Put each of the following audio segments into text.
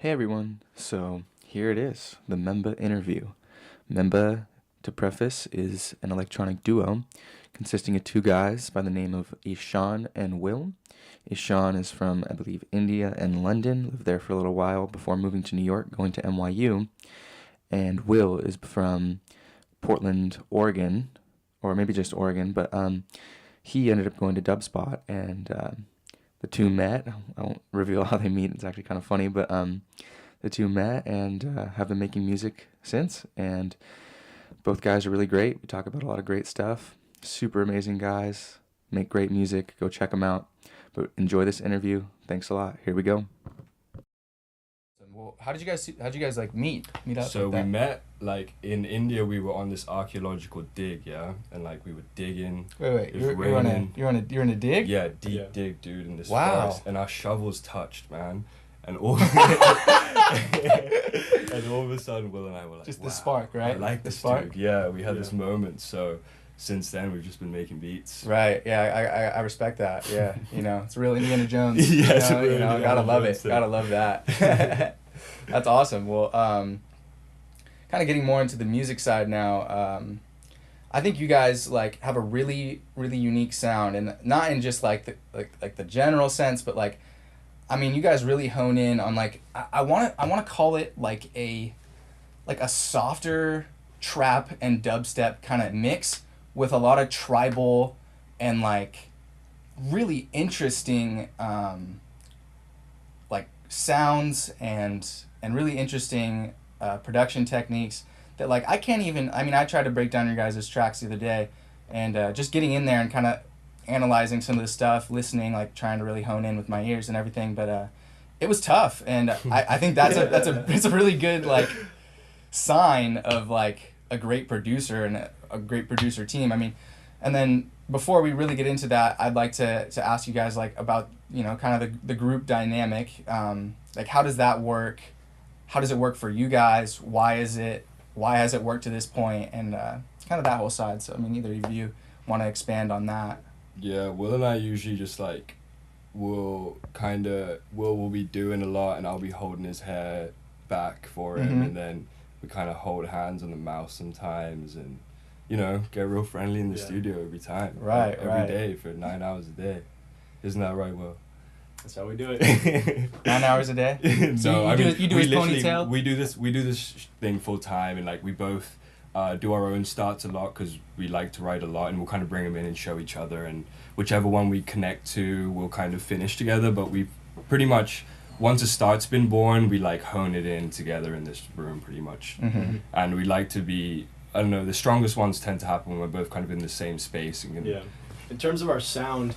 Hey everyone, so here it is, the MEMBA Interview. MEMBA, to preface, is an electronic duo consisting of two guys by the name of Ishan and Will. Ishan is from, I believe, India and London, lived there for a little while before moving to New York, going to NYU. And Will is from Portland, Oregon, or maybe just Oregon, but he ended up going to Dubspot, and the two met. I won't reveal how they meet. It's actually kind of funny, but the two met and have been making music since. And both guys are really great. We talk about a lot of great stuff. Super amazing guys. Make great music. Go check them out. But enjoy this interview. Thanks a lot. Here we go. Well, how'd you guys like meet up? So we met like in India. We were on this archaeological dig, yeah, and like we were digging. Wait, you're in a dig? Yeah, deep dig, dude, in this Wow. forest, and our shovels touched, man, and all and all of a sudden, Will and I were like, Just wow, the spark, right? I like The this spark? dude. Yeah, we had this moment. So since then, we've just been making beats. Right. Yeah, I respect that. Yeah, it's real Indiana Jones. Yeah, it's real gotta Indiana love Jones it. thing. Gotta love that. That's awesome. Well, kind of getting more into the music side now. I think you guys like have a really, really unique sound, and not in just like the general sense, but like, I mean, you guys really hone in on like I want to call it like a softer trap and dubstep kind of mix with a lot of tribal and like really interesting like sounds and really interesting production techniques that like I tried to break down your guys' tracks the other day, and just getting in there and kind of analyzing some of the stuff, listening, like trying to really hone in with my ears and everything, but it was tough, and I think it's a really good like sign of like a great producer and a great producer team. I mean, and then before we really get into that, I'd like to ask you guys like about kind of the group dynamic. Like how does that work? How does it work for you guys? Why has it worked to this point? And kind of that whole side. So I mean, either of you want to expand on that? Yeah, Will and I usually just like Will will be doing a lot, and I'll be holding his hair back for him, and then we kind of hold hands on the mouse sometimes, and get real friendly in the studio every time. Right, like, every day for 9 hours a day. Isn't that right, Will? That's how we do it. 9 hours a day? No, you do his ponytail? We do this thing full time, and like we both do our own starts a lot because we like to write a lot, and we'll kind of bring them in and show each other, and whichever one we connect to, we'll kind of finish together. But we pretty much, once a start's been born, we like hone it in together in this room pretty much. And we like to be, I don't know, the strongest ones tend to happen when we're both kind of in the same space. And Yeah. In terms of our sound,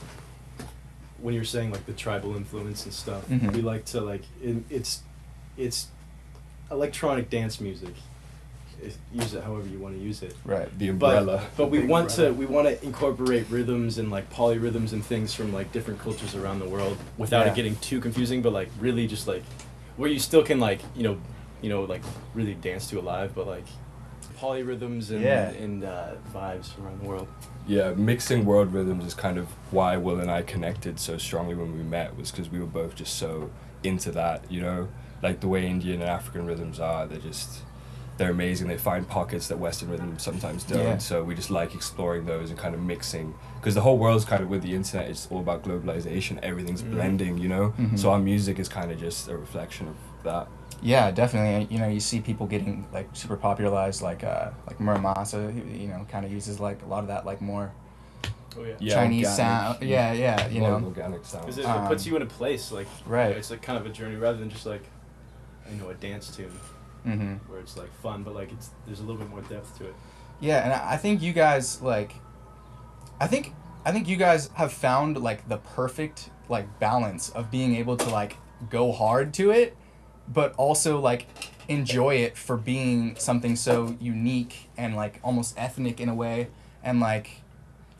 when you're saying like the tribal influence and stuff, we like to like it's electronic dance music. Use it however you want to use it. Right. The umbrella. But we want to incorporate rhythms and like polyrhythms and things from like different cultures around the world without it getting too confusing, but like really just like where you still can like like really dance to it live, but like polyrhythms and vibes around the world. Yeah, mixing world rhythms is kind of why Will and I connected so strongly when we met, was because we were both just so into that, like the way Indian and African rhythms are, they're amazing. They find pockets that Western rhythms sometimes don't. Yeah. So we just like exploring those and kind of mixing, because the whole world's kind of, with the internet, it's all about globalization. Everything's blending, So our music is kind of just a reflection of that. Yeah, definitely. You see people getting like super popularized, like Muramasa, kind of uses like a lot of that like more Chinese organic, sound. Yeah. more organic sound. Because it puts you in a place like Right. it's like kind of a journey rather than just like a dance tune where it's like fun, but like there's a little bit more depth to it. Yeah, and I think you guys like, I think you guys have found like the perfect like balance of being able to like go hard to it, but also like enjoy it for being something so unique and like almost ethnic in a way, and like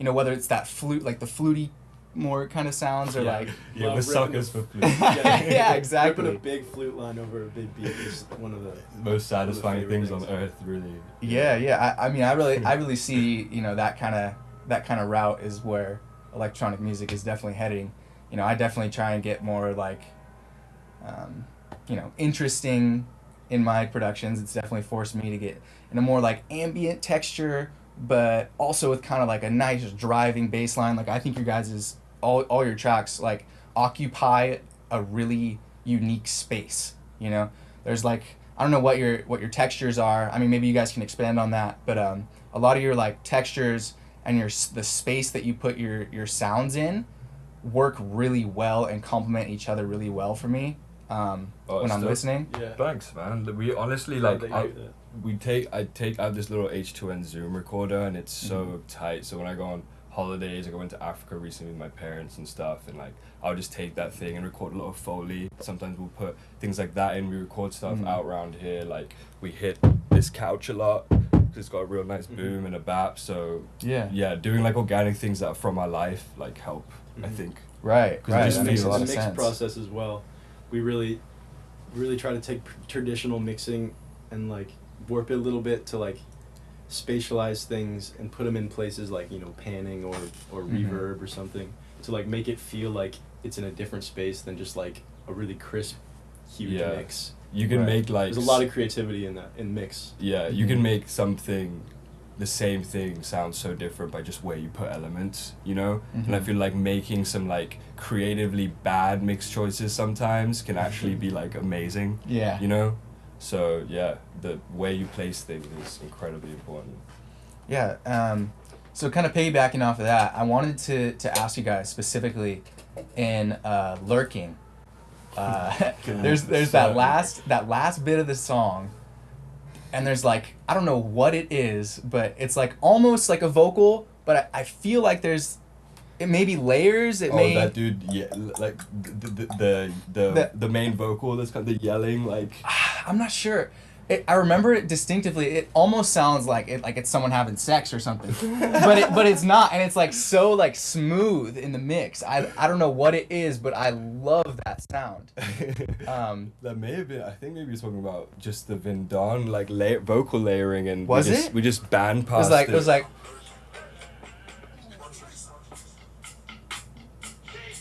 whether it's that flute, like the fluty more kind of sounds, or like we're suckers for flute. yeah, exactly. Ripping a big flute line over a big beat is one of the most satisfying things things on earth, really. Yeah. I mean, I really see that kind of route is where electronic music is definitely heading. I definitely try and get more like interesting in my productions. It's definitely forced me to get in a more like ambient texture, but also with kind of like a nice driving bass line. Like I think your guys' all your tracks like occupy a really unique space. There's like, I don't know what your textures are. I mean, maybe you guys can expand on that, but a lot of your like textures and the space that you put your sounds in work really well and complement each other really well for me when I'm listening. Yeah. Thanks, man. We honestly like I take out this little H2N Zoom recorder, and it's so tight. So when I go on holidays, like I went to Africa recently with my parents and stuff, and like I'll just take that thing and record a lot of Foley. Sometimes we'll put things like that in. We record stuff out around here. Like we hit this couch a lot because it's got a real nice boom and a bap. So yeah, doing like organic things that are from our life like help. I think. Right. That makes a lot of sense. sense. Process as well. We really try to take traditional mixing and like warp it a little bit to like spatialize things and put them in places like panning or reverb or something to like make it feel like it's in a different space than just like a really crisp, huge mix. You can make like there's a lot of creativity in mix. Yeah, you can make something. The same thing sounds so different by just where you put elements, and I feel like making some like creatively bad mix choices sometimes can actually be like amazing. So yeah, the way you place things is incredibly important. So kind of piggybacking off of that, I wanted to ask you guys specifically in Lurking. There's that last bit of the song. And there's like, I don't know what it is, but it's like almost like a vocal, but I feel like it may be layers. That dude, like the main vocal that's kind of yelling, like. I'm not sure. I remember it distinctively. It almost sounds like it's someone having sex or something, but it's not, and it's like so like smooth in the mix. I don't know what it is, but I love that sound. That may have been. I think maybe you're talking about just the Vindon like vocal layering, and we just band past it. It was like.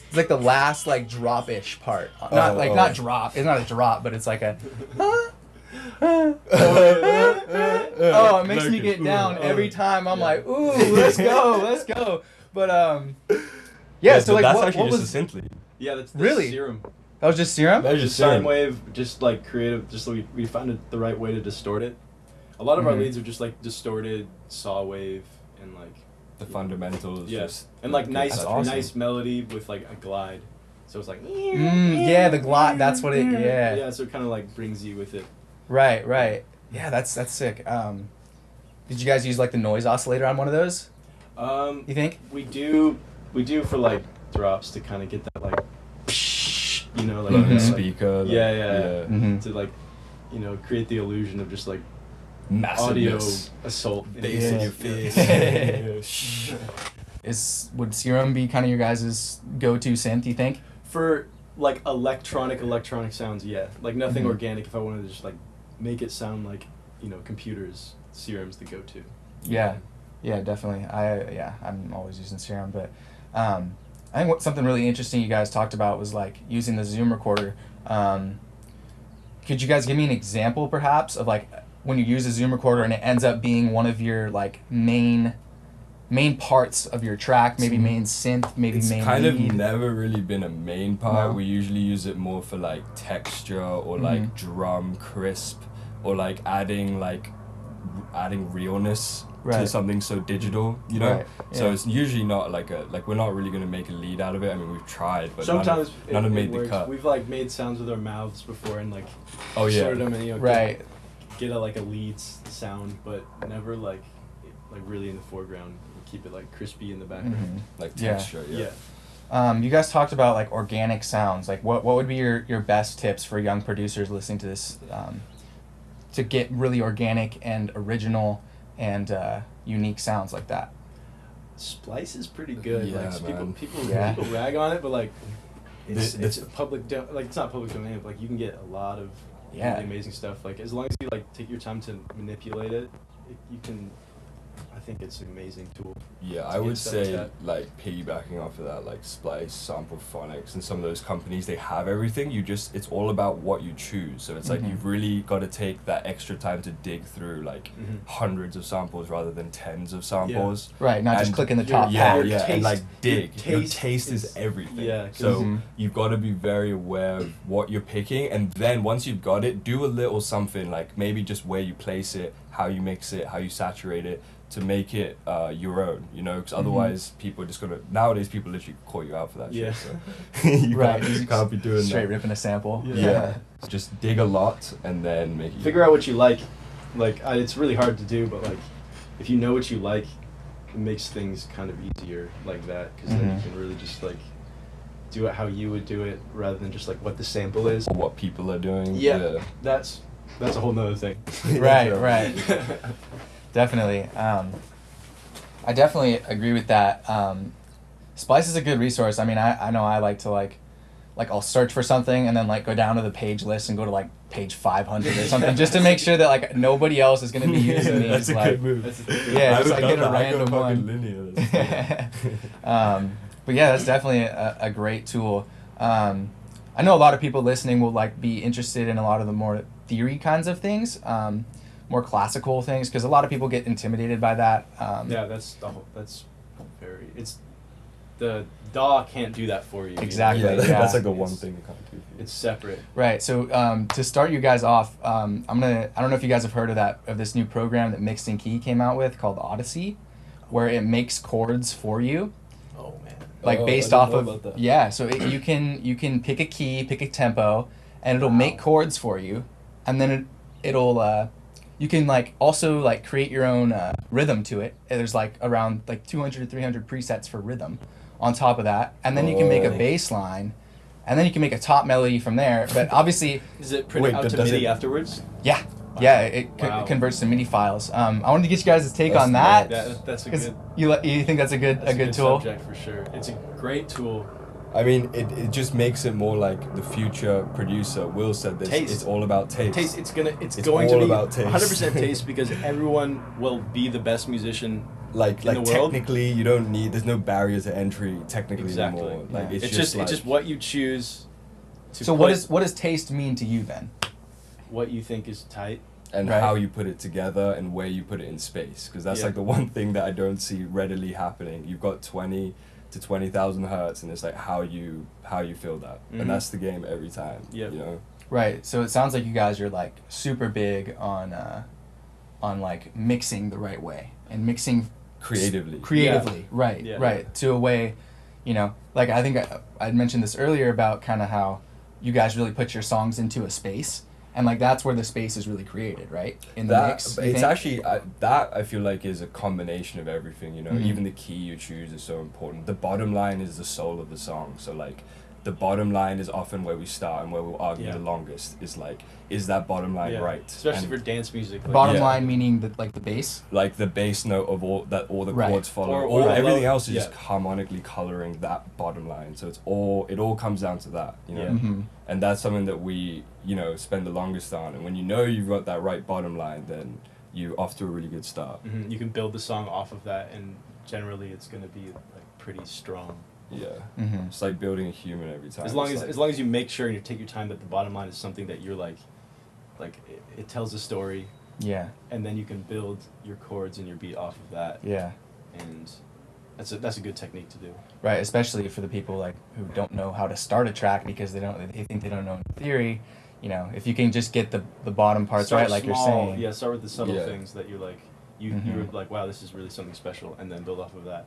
It's like the last like drop-ish part. Not drop. It's not a drop, but it's like a. It makes me get down every time. I'm like, ooh, let's go. But so like that's what actually was just a synth lead. Yeah, that's really Serum. That was just Serum. That was just Serum. Sine wave, just like creative. Just so we found the right way to distort it. A lot of our leads are just like distorted saw wave and like the fundamentals. Yes, and like nice awesome. nice melody with like a glide. So it's like the glide. That's what it. Yeah, so it kind of like brings you with it. Right. Yeah, that's sick. Did you guys use like the noise oscillator on one of those? You think? We do for like drops to kind of get that like, like speaker. Like, to like, create the illusion of just like audio assault. Bass in your face. Would Serum be kind of your guys' go-to synth? You think? For like electronic sounds, yeah. Like nothing organic. If I wanted to just like make it sound like computers, Serum's the go-to. Yeah, definitely. I'm always using Serum, but I think something really interesting you guys talked about was like using the Zoom recorder. Could you guys give me an example, perhaps, of like when you use a Zoom recorder and it ends up being one of your like main parts of your track, maybe main synth, maybe it's main kind lead? of never really been a main part. No. We usually use it more for like texture or like drum crisp or like adding realness to something so digital, Right. So it's usually not like we're not really going to make a lead out of it. I mean, we've tried, but sometimes none have made works. the cut. We've like made sounds with our mouths before and like sorted them and get a lead sound, but never like really in the foreground. We keep it like crispy in the background, like texture. You guys talked about like organic sounds. Like what would be your best tips for young producers listening to this to get really organic and original and unique sounds like that? Splice is pretty good. Yeah, like people rag on it, but like it's it's not public domain, but like you can get a lot of really amazing stuff. Like as long as you like take your time to manipulate it, you can. I think it's an amazing tool. Yeah, to I get would stuff say that. like piggybacking off of that, like Splice, Sample Phonics, and some of those companies, they have everything. It's all about what you choose. So it's like you've really got to take that extra time to dig through like hundreds of samples rather than tens of samples. Right, not just And clicking the your- top Yeah, pack. your and like dig. Your taste taste is is- everything. yeah, 'cause- So you've got to be very aware of what you're picking, and then once you've got it, do a little something, like maybe just where you place it, how you mix it, how you saturate it, to make it your own, you know, because otherwise people are just gonna, nowadays people literally call you out for that Yeah. shit, so you Right, can't be doing straight that. ripping a sample. Yeah. Just dig a lot and then make it Figure out what you like. Like it's really hard to do, but like if you know what you like, it makes things kind of easier like that, because then you can really just like do it how you would do it rather than just like what the sample is. or what people are doing. Yeah. That's a whole nother thing. Right, right. Definitely. I definitely agree with that. Splice is a good resource. I mean, I know I like to like I'll search for something and then like go down to the page list and go to like page 500 or something just to make sure that like nobody else is gonna be using these. That's a like, good move. Yeah, I just haven't like get a done that. I go random fucking one. linear. That's cool. But yeah, that's definitely a great tool. I know a lot of people listening will like be interested in a lot of the more theory kinds of things, more classical things, because a lot of people get intimidated by that. Yeah, that's very. It's the DAW can't do that for you. you know? Exactly. Yeah, Yeah. that's like the one thing you can't do. It's separate. Right. So to start you guys off, I don't know if you guys have heard of this new program that Mixed and Key came out with called Odyssey, where it makes chords for you. Oh man. Like Oh, based I off didn't know of about that. yeah, so you can pick a key, pick a tempo, and it'll make chords for you, and then it'll you can like also like create your own rhythm to it. And there's like around like 200 to 300 presets for rhythm on top of that, and then you can make a Oh. bass line, and then you can make a top melody from there. But obviously, Is it printed out but to does MIDI it- afterwards? yeah, yeah, it Wow. converts to MIDI files. I wanted to get you guys' take That's on that. nice. That's a 'Cause good. you think that's a good tool? subject for sure. It's a great tool. I mean, it just makes it more like the future producer. Will said this. Taste. It's all about taste. Taste. It's It's going all to be about taste. 100% taste, because everyone will be the best musician Like in the world. technically, you don't need. There's no barrier to entry technically Exactly. anymore. Like Yeah. it's It's like, just what you choose. To So what does taste mean to you then? what you think is tight? and Right. how you put it together and where you put it in space, because that's Yeah. like the one thing that I don't see readily happening. You've got 20 to 20,000 hertz, and it's like how you feel that, Mhm. and that's the game every time. Yep. You know. Right. So it sounds like you guys are like super big on like mixing the right way and mixing Creatively. creatively. Right. Yeah. Right. To a way, like I think I'd mentioned this earlier about kind of how you guys really put your songs into a space, and like that's where the space is really created, right? In the That mix. you it's think? actually that I feel like is a combination of everything. You know, Mhm. even the key you choose is so important. The bottom line is the soul of the song. So like, the bottom line is often where we start and where we'll argue Yeah. the longest. Is like, is that bottom line Yeah. right? Especially And for dance music. Like, Bottom Yeah. line meaning like the bass. like the bass note of all the Right. chords follow. Or All everything low- else is yeah. just harmonically coloring that bottom line. So it all comes down to that. You know. Yeah. Mm-hmm. And that's something that we, spend the longest on. And when you know you've got that right bottom line, then you're off to a really good start. Mhm. You can build the song off of that, and generally it's going to be like pretty strong. Yeah. Mm-hmm. It's like building a human every time. As long It's as like- you make sure and you take your time that the bottom line is something that you're like it tells a story, Yeah. and then you can build your chords and your beat off of that, Yeah. and that's a good technique to do. Right, especially for the people like who don't know how to start a track because they think they don't know theory. If you can just get the bottom parts Start right, like small, you're saying. Yeah, start with the subtle Yeah. things that you're like you're Mhm. like, wow, this is really something special, and then build off of that.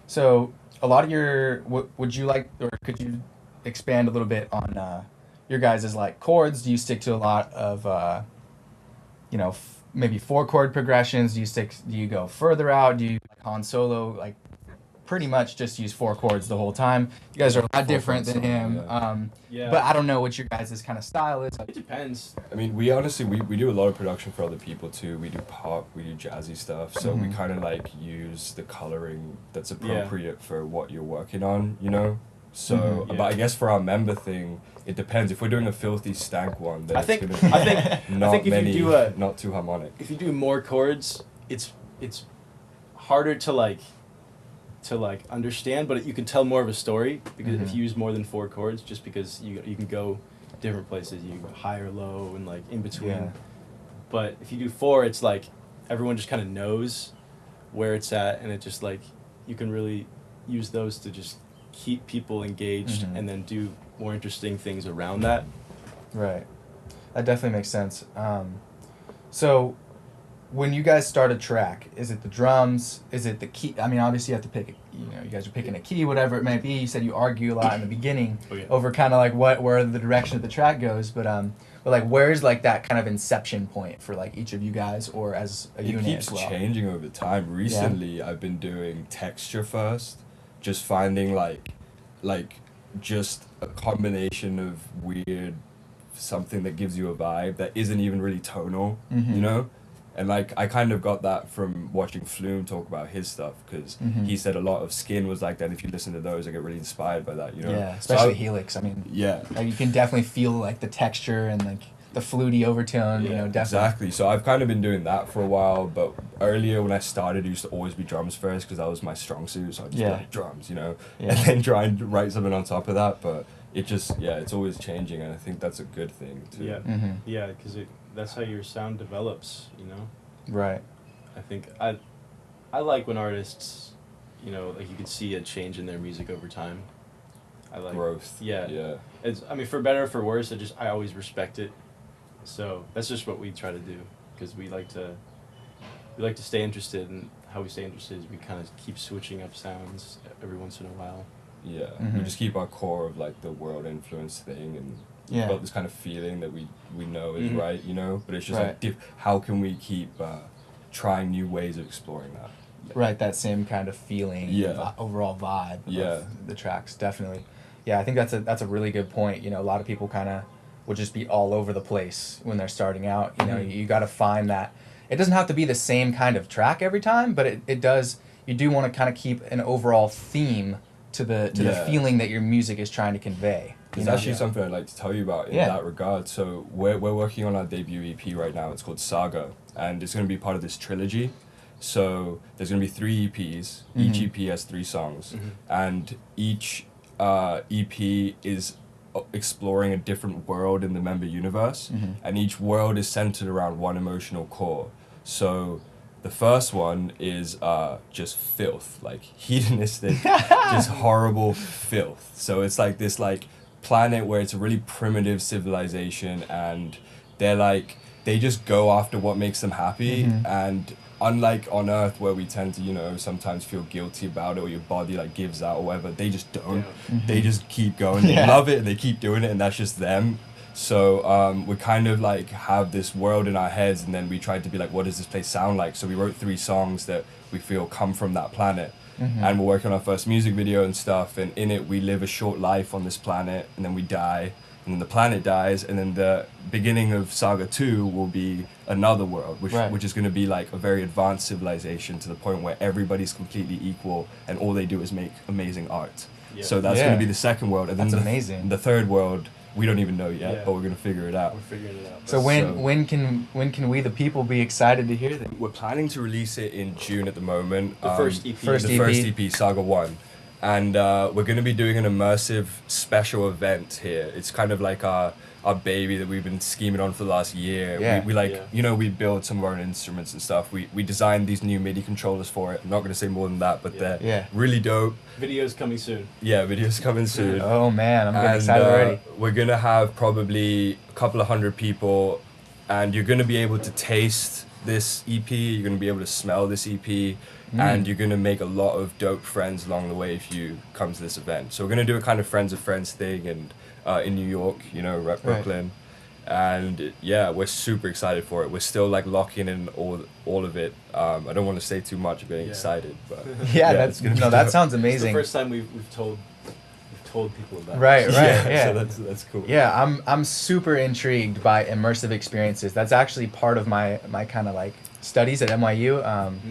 So a lot of your would you like, or could you expand a little bit on your guys' like chords? Do you stick to a lot of maybe 4-chord progressions? Do you go further out? Do you like Han Solo like pretty much just use 4 chords the whole time? You guys are a lot different than him. Yeah. But I don't know what your guys' kind of style is. It depends. I mean, we honestly, we do a lot of production for other people too. We do pop, we do jazzy stuff. So we Mhm. kind of like use the coloring that's appropriate for what you're working on, So, Mhm. Yeah. but I guess for our member thing, it depends. If we're doing a filthy stank one, then I think it's gonna be not if you many, do not too harmonic. if you do more chords, it's harder to like understand, but you can tell more of a story because if you use more than 4 chords, just because you can go different places, you can go high or low and like in between. Yeah. But if you do 4, it's like everyone just kind of knows where it's at, and it just like you can really use those to just keep people engaged and then do more interesting things around that. Right. That definitely makes sense. So when you guys start a track, is it the drums? Is it the key? I mean, obviously you have to pick, you guys are picking a key, whatever it may be. You said you argue a lot in the beginning over kind of like where the direction of the track goes, but like where's like that kind of inception point for like each of you guys or as a unit as well? It keeps changing over time. Recently, I've been doing texture first, just finding like just a combination of weird something that gives you a vibe that isn't even really tonal, you know? And like I kind of got that from watching Flume talk about his stuff, because he said a lot of Skin was like that. And if you listen to those, I get really inspired by that, you know? Yeah, especially Helix. I mean, like you can definitely feel like the texture and like the fluty overtone, you know, definitely. Exactly. So I've kind of been doing that for a while, but earlier when I started, it used to always be drums first because that was my strong suit. So I'd just be like drums, you know, and then try and write something on top of that. But it just, it's always changing, and I think that's a good thing too. Yeah, because that's how your sound develops, you know? Right. I think I like when artists, you know, like you can see a change in their music over time. I like growth. Yeah. It's, I mean, for better or for worse, I always respect it. So that's just what we try to do, because we like to stay interested, and how we stay interested is we kind of keep switching up sounds every once in a while. Yeah, we just keep our core of like the world influence thing, and got this kind of feeling that we know is right, you know. But it's just like, how can we keep trying new ways of exploring that? Right, that same kind of feeling, overall vibe of the tracks, definitely. Yeah, I think that's a really good point. You know, a lot of people kind of will just be all over the place when they're starting out. You know, you got to find that. It doesn't have to be the same kind of track every time, but it does. You do want to kind of keep an overall theme to the feeling that your music is trying to convey. It's actually something I'd like to tell you about in that regard. So we're working on our debut EP right now. It's called Saga, and it's going to be part of this trilogy. So there's going to be 3 EPs. Each EP has 3 songs, and each EP is exploring a different world in the MEMBA universe, and each world is centered around one emotional core. So the first one is just filth, like hedonistic, just horrible filth. So it's like this like planet where it's a really primitive civilization, and they just go after what makes them happy, and unlike on Earth where we tend to, you know, sometimes feel guilty about it, or your body like gives out or whatever, they just don't. They just keep going. They love it and they keep doing it, and that's just them. So we kind of like have this world in our heads, and then we tried to be like, what does this place sound like? So we wrote 3 songs that we feel come from that planet. And we're working on our first music video and stuff, and in it we live a short life on this planet, and then we die, and then the planet dies, and then the beginning of Saga 2 will be another world, which is going to be like a very advanced civilization, to the point where everybody's completely equal and all they do is make amazing art. So that's going to be the second world, and then amazing. The third world we don't even know yet, but we're going to figure it out. We're figuring it out. So when can we the people be excited to hear that? We're planning to release it in June at the moment. The first EP. First EP, Saga 1. And we're going to be doing an immersive special event here. It's kind of like our baby that we've been scheming on for the last year. You know, we build some of our own instruments and stuff. We designed these new MIDI controllers for it. I'm not going to say more than that, but they're really dope. Videos coming soon. Yeah, videos coming soon. Oh man, I'm getting excited already. We're going to have probably a couple of hundred people, and you're going to be able to taste this EP, you're going to be able to smell this EP, and you're going to make a lot of dope friends along the way if you come to this event. So we're going to do a kind of friends of friends thing, and in New York, you know, Brooklyn. And we're super excited for it. We're still like locking in all of it. I don't want to say too much, I'm getting excited, but that sounds amazing. It's the first time we've told people about it. Right. So that's cool. Yeah, I'm super intrigued by immersive experiences. That's actually part of my kind of like studies at NYU.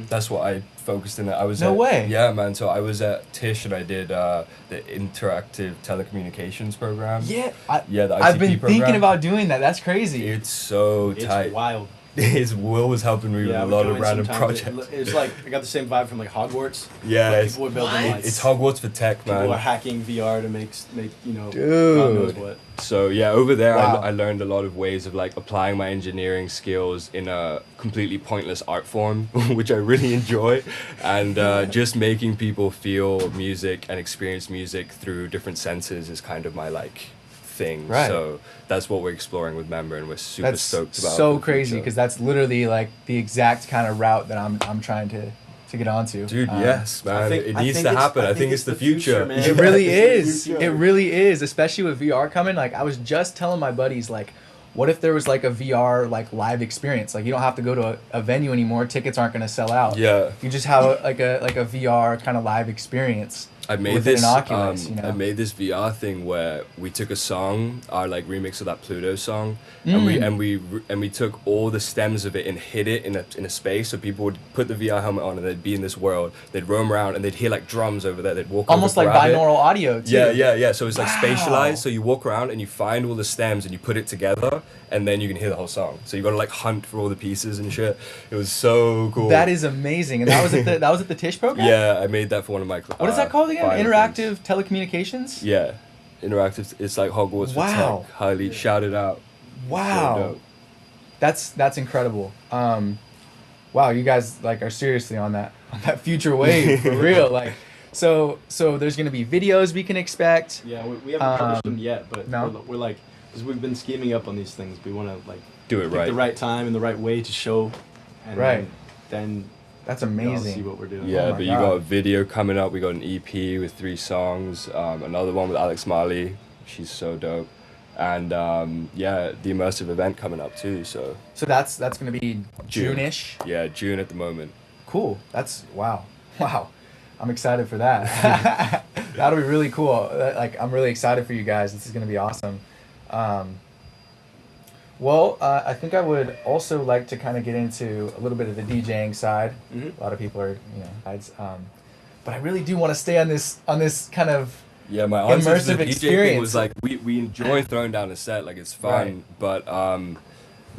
That's what I focused in. I was No way. Yeah, man. So I was at Tisch, and I did the interactive telecommunications program. Yeah, the ICT I've been program. thinking about doing that. That's crazy. It's so tight. It's wild. Will was helping me with a lot of random projects. It's like I got the same vibe from like Hogwarts. Yeah, like people were building like, it's Hogwarts for tech, man. People are hacking VR to make you know, Dude. God knows what. So yeah, over there Wow. I learned a lot of ways of like applying my engineering skills in a completely pointless art form, which I really enjoy, and just making people feel music and experience music through different senses is kind of my like thing. Right. So that's what we're exploring with Member, and we're super That's stoked about. so the crazy future. because that's literally like the exact kind of route that I'm trying to get onto. Dude, yes, man, it I needs think to it's- happen. I think it's the future. man. It really It's is. the It future. really is, especially with VR coming. Like I was just telling my buddies, like, what if there was like a VR like live experience? Like you don't have to go to a venue anymore. Tickets aren't going to sell out. Yeah. You just have a VR kind of live experience. I made within this. an Oculus, you know? I made this VR thing where we took a song, our like remix of that Pluto song, and we took all the stems of it and hid it in a space. So people would put the VR helmet on and they'd be in this world. They'd roam around and they'd hear like drums over there. They'd walk Almost over, like grab it. binaural audio too. Yeah. So it's like Wow. spatialized. So you walk around and you find all the stems and you put it together, and then you can hear the whole song. So you got to like hunt for all the pieces and shit. It was so cool. That is amazing, and that was at the Tish program. Yeah, I made that for one of my. What is that called again? final Interactive things. telecommunications. Yeah, interactive. It's like Hogwarts Wow. for tech. Highly shout it out. Wow. So dope. That's incredible. Wow, you guys like are seriously on that future wave for real. Like, so there's gonna be videos we can expect. Yeah, we haven't published them yet, but no. we're like, because we've been scheming up on these things. We want to like Do it pick right. the right time and the right way to show, and Right. then That's y'all amazing. see what we're doing. Yeah, Oh my but you God. got a video coming up. We got an EP with 3 songs. Another one with Alex Marley. She's so dope. And yeah, the immersive event coming up too. So So that's gonna be June. June-ish. yeah, June at the moment. Cool. That's wow. I'm excited for that. That'll be really cool. Like I'm really excited for you guys. This is gonna be awesome. Well, I think I would also like to kind of get into a little bit of the DJing side. Mhm. A lot of people are, sides. But I really do want to stay on this kind of. Yeah, my answer to the Immersive DJ thing experience. was like we enjoy throwing down a set, like it's fun, Right. but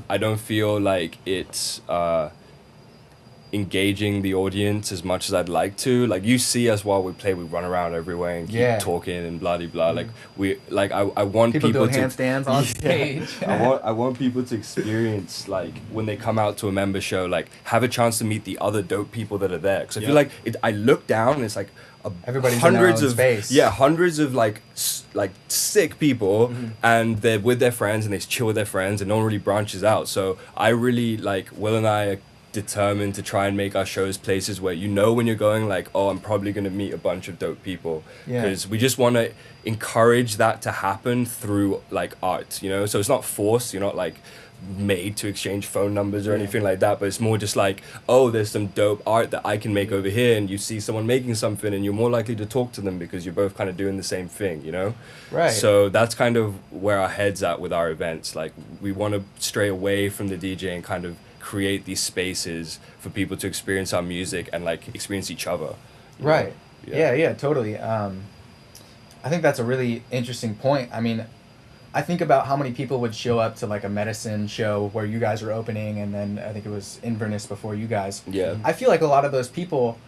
I don't feel like it's engaging the audience as much as I'd like to. Like you see us while we play, we run around everywhere and keep Yeah. talking and blah de blah. Like I want People people doing to handstands on stage. I want people to experience like when they come out to a member show, like have a chance to meet the other dope people that are there. Because I feel like I look down and it's like Everybody's in their hundreds own of space. hundreds of like sick people, and they're with their friends and they chill with their friends and no one really branches out. So I really like Will and I are determined to try and make our shows places where when you're going like, oh, I'm probably going to meet a bunch of dope people, Yeah. because we just want to encourage that to happen through like art, so it's not forced. You're not like made to exchange phone numbers or anything like that, but it's more just like, oh, there's some dope art that I can make over here, and you see someone making something and you're more likely to talk to them because you're both kind of doing the same thing, Right. So that's kind of where our head's at with our events. Like we want to stray away from the DJ and kind of create these spaces for people to experience our music and like experience each other. you know? Right. Yeah, totally. I think that's a really interesting point. I mean, I think about how many people would show up to like a medicine show where you guys are opening, and then I think it was Inverness before you guys. Yeah. I feel like a lot of those people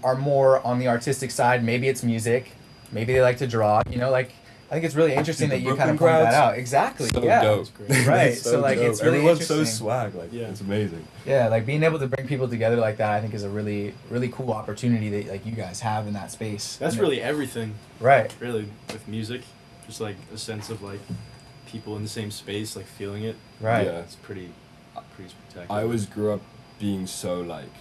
are more on the artistic side. Maybe it's music. Maybe they like to draw. Like I think it's really interesting that you kind of point Brooklyn that crowds, out. Exactly. So yeah. dope. Right. So So like dope. it's really Everyone's interesting. so swag. Like it's amazing. Yeah, like being able to bring people together like that, I think is a really, really cool opportunity that like you guys have in that space. That's And really everything. right. Really, with music, just like a sense of like people in the same space, like feeling it. Right. Yeah. It's pretty spectacular. I always grew up being so like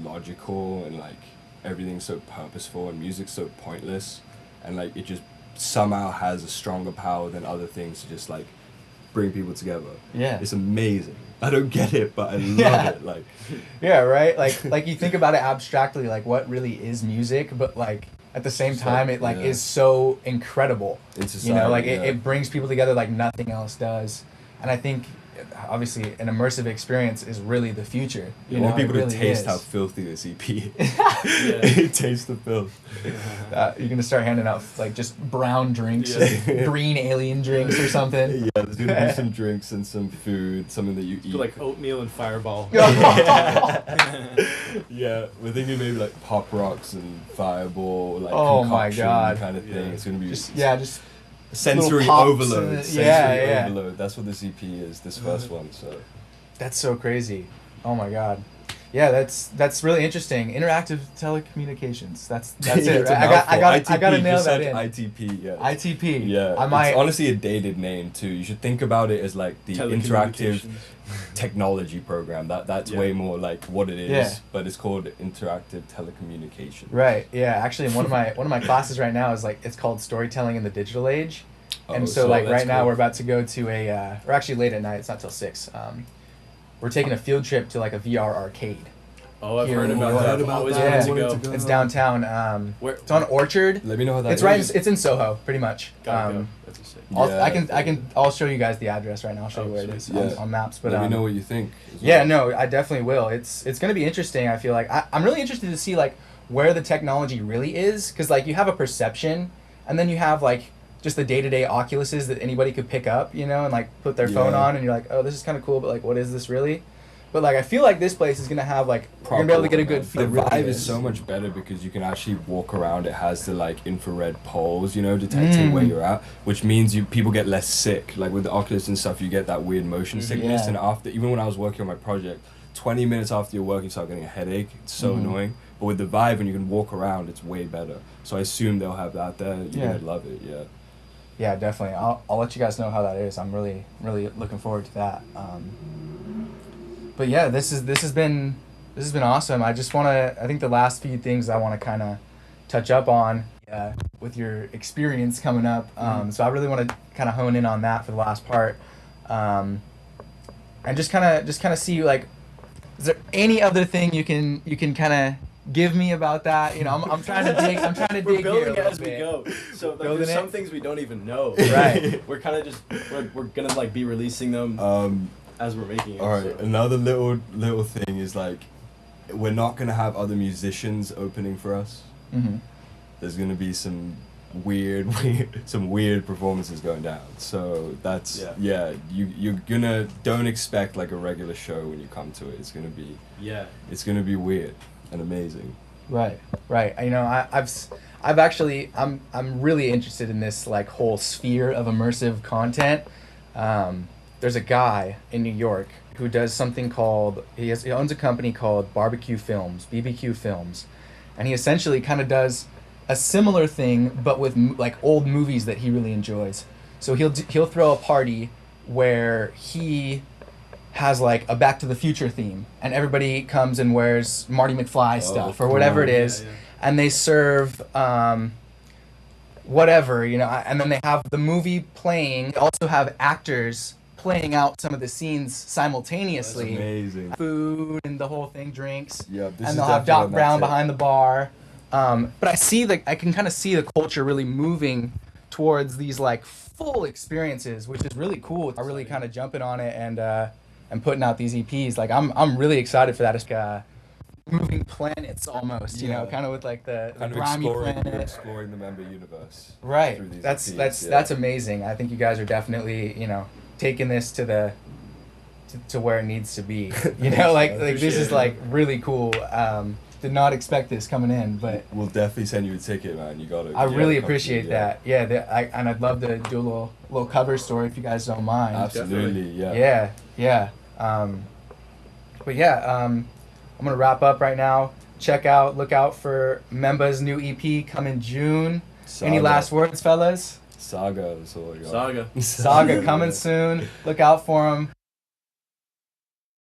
logical and like everything's so purposeful and music's so pointless, and like it just somehow has a stronger power than other things to just like bring people together. Yeah. It's amazing. I don't get it, but I love Yeah. it. Like Yeah, right? Like you think about it abstractly, like what really is music, but like at the same So, time it like yeah. is so incredible. in society, Like yeah. it brings people together like nothing else does. and I think obviously an immersive experience is really the future. You want people really to taste is. how filthy this EP is. Yeah. Taste the filth. You're gonna start handing out like just brown drinks, Yeah. green alien drinks or something. Yeah, there's gonna be some drinks and some food, something that you eat. Like oatmeal and Fireball. Yeah, we're thinking maybe like Pop Rocks and Fireball, like Oh my concoction God. kind of thing. Yeah. It's gonna be just sensory little pops overload. and Sensory yeah. overload. That's what this EP is. This first one. So That's so crazy. Oh my God. Yeah, that's really interesting. Interactive telecommunications. That's It's it. a Right? I mouthful. gotta ITP, nail just that search in. ITP. Yeah. ITP. Yeah, I might. it's honestly a dated name too. You should think about it as like the interactive Telecommunications. technology program. That's Yeah. way more like what it is. Yeah. But it's called interactive telecommunication. Right. Yeah. Actually, in one of my classes right now is like it's called storytelling in the digital age, and Oh, so like that's right now cool. we're about to go to we're actually late at night. It's not till 6. We're taking a field trip to like a VR arcade. Oh, I've Here heard in about New that. York. I've always Yeah. wanted to Wanted go. to go. It's downtown. Where? It's on Orchard. Let me know how that It's right. is. It's in Soho, pretty much. Gotta go. That's a sick. Yeah, I'll show you guys the address right now. I'll show Oh, you where it sweet. is Yeah. on maps. But Let me know what you think. as yeah, well. no, I definitely will. It's gonna be interesting. I feel like I'm really interested to see like where the technology really is, because like you have a perception, and then you have like just the day-to-day Oculuses that anybody could pick up, you know, and like put their phone Yeah. on, and you're like, oh, this is kind of cool, but like, what is this really? But like, I feel like this place is gonna have like you're gonna be able to get a good feel. The vibe is so much better because you can actually walk around. It has the like infrared poles, you know, detecting where you're at, which means people get less sick. Like with the Oculus and stuff, you get that weird motion sickness. Yeah. And after, even when I was working on my project, 20 minutes after you're working, you start getting a headache. It's so annoying. But with the Vive, when you can walk around, it's way better. So I assume they'll have that there. You're Yeah. gonna love it. Yeah. Yeah, definitely. I'll let you guys know how that is. I'm really looking forward to that. But yeah, this has been awesome. I just want to. I think the last few things I want to kind of touch up on with your experience coming up. So I really want to kind of hone in on that for the last part, and just kind of see like, is there any other thing you can kind of give me about that? You know, I'm trying to dig. I'm trying to We're dig building here it a as little we bit. go. So like, Building there's some it. things we don't even know. Right. We're kind of just we're gonna like be releasing them as we're making it. All right. so. Another little thing is like, we're not gonna have other musicians opening for us. Mm-hmm. There's gonna be some weird performances going down. So that's you're gonna don't expect like a regular show when you come to it. It's gonna be weird and amazing. Right. You know, I've actually I'm really interested in this like whole sphere of immersive content. There's a guy in New York who does something called he owns a company called BBQ Films, and he essentially kind of does a similar thing but with like old movies that he really enjoys. So he'll throw a party where he has like a Back to the Future theme, and everybody comes and wears Marty McFly stuff or whatever it is, and they serve whatever, you know, and then they have the movie playing. They also have actors playing out some of the scenes simultaneously. That's amazing. Food and the whole thing, drinks. Yeah, this And is they'll have definitely Doc on that Brown tip. behind the bar. But I can kind of see the culture really moving towards these like full experiences, which is really cool. I'm really kind of jumping on it and putting out these EPs. Like I'm really excited for that. It's moving planets almost, you know, kind of with like the Kind of grimy planet. exploring the member universe. Right. through these That's EPs, that's amazing. I think you guys are definitely, you know, taking this to where it needs to be. You know, like this is like really cool. Did not expect this coming in, but We'll definitely send you a ticket, man. You got it. I really appreciate that. Yeah, and I'd love to do a little cover story if you guys don't mind. Absolutely, yeah. Yeah. But yeah, I'm gonna wrap up right now. Look out for Memba's new EP coming June. Any last words, fellas? Saga, that's all I got. Saga. Saga coming soon. Look out for him.